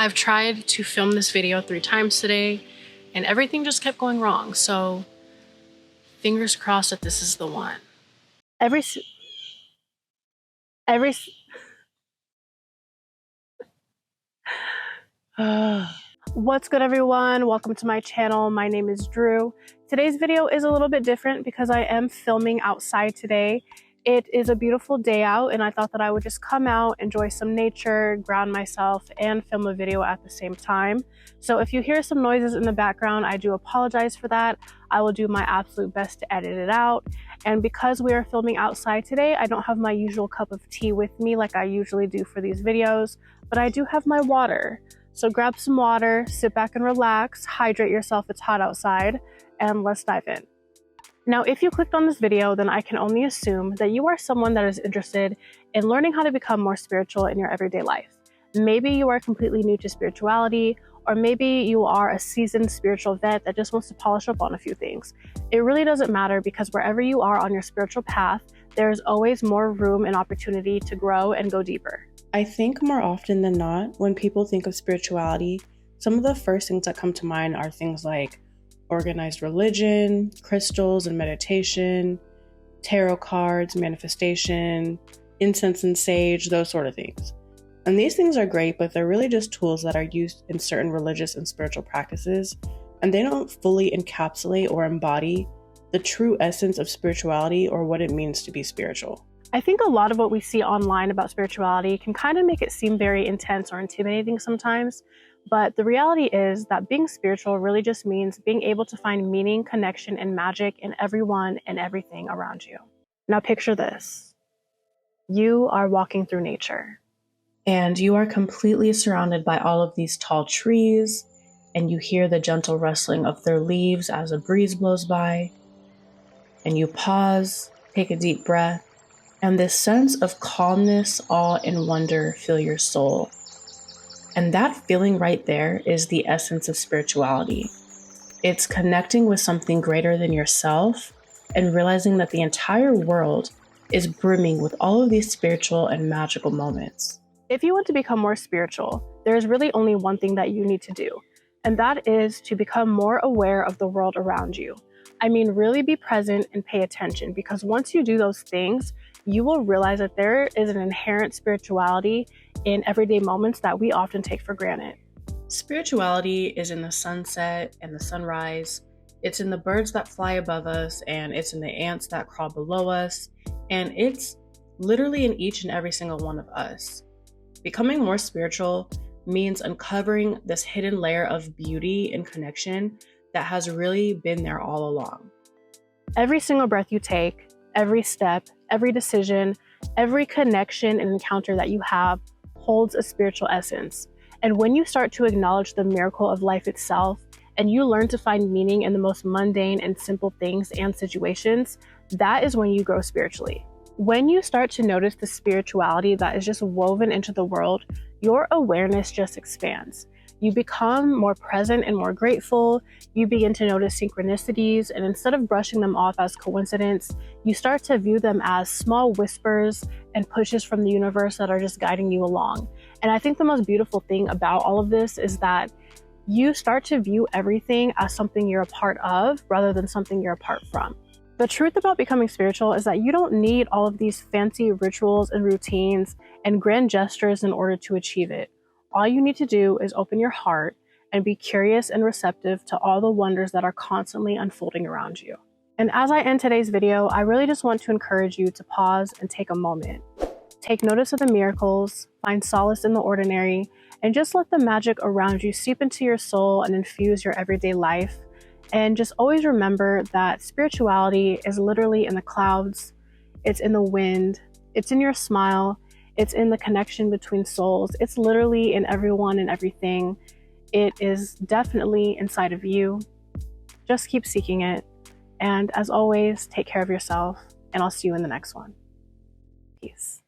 I've tried to film this video 3 times today and everything just kept going wrong. So fingers crossed that this is the one. What's good, everyone? Welcome to my channel. My name is Drew. Today's video is a little bit different because I am filming outside today. It is a beautiful day out and I thought that I would just come out, enjoy some nature, ground myself, and film a video at the same time. So if you hear some noises in the background, I do apologize for that. I will do my absolute best to edit it out. And because we are filming outside today, I don't have my usual cup of tea with me like I usually do for these videos, but I do have my water. So grab some water, sit back and relax, hydrate yourself, it's hot outside, and let's dive in. Now, if you clicked on this video, then I can only assume that you are someone that is interested in learning how to become more spiritual in your everyday life. Maybe you are completely new to spirituality, or maybe you are a seasoned spiritual vet that just wants to polish up on a few things. It really doesn't matter because wherever you are on your spiritual path, there is always more room and opportunity to grow and go deeper. I think more often than not, when people think of spirituality, some of the first things that come to mind are things like organized religion, crystals and meditation, tarot cards, manifestation, incense and sage, those sort of things. And these things are great, but they're really just tools that are used in certain religious and spiritual practices, and they don't fully encapsulate or embody the true essence of spirituality or what it means to be spiritual. I think a lot of what we see online about spirituality can kind of make it seem very intense or intimidating sometimes, but the reality is that being spiritual really just means being able to find meaning, connection, and magic in everyone and everything around you. Now picture this. You are walking through nature, and you are completely surrounded by all of these tall trees, and you hear the gentle rustling of their leaves as a breeze blows by, and you pause, take a deep breath, and this sense of calmness, awe, and wonder fill your soul. And that feeling right there is the essence of spirituality. It's connecting with something greater than yourself and realizing that the entire world is brimming with all of these spiritual and magical moments. If you want to become more spiritual, there is really only one thing that you need to do, and that is to become more aware of the world around you. I mean, really be present and pay attention, because once you do those things, you will realize that there is an inherent spirituality in everyday moments that we often take for granted. Spirituality is in the sunset and the sunrise. It's in the birds that fly above us, and it's in the ants that crawl below us, and it's literally in each and every single one of us. Becoming more spiritual means uncovering this hidden layer of beauty and connection that has really been there all along. Every single breath you take, every step, every decision, every connection and encounter that you have holds a spiritual essence. And when you start to acknowledge the miracle of life itself, and you learn to find meaning in the most mundane and simple things and situations, that is when you grow spiritually. When you start to notice the spirituality that is just woven into the world, your awareness just expands. You become more present and more grateful. You begin to notice synchronicities, and instead of brushing them off as coincidence, you start to view them as small whispers and pushes from the universe that are just guiding you along. And I think the most beautiful thing about all of this is that you start to view everything as something you're a part of rather than something you're apart from. The truth about becoming spiritual is that you don't need all of these fancy rituals and routines and grand gestures in order to achieve it. All you need to do is open your heart and be curious and receptive to all the wonders that are constantly unfolding around you. And as I end today's video, I really just want to encourage you to pause and take a moment. Take notice of the miracles, find solace in the ordinary, and just let the magic around you seep into your soul and infuse your everyday life. And just always remember that spirituality is literally in the clouds, it's in the wind, it's in your smile, it's in the connection between souls. It's literally in everyone and everything. It is definitely inside of you. Just keep seeking it. And as always, take care of yourself, and I'll see you in the next one. Peace.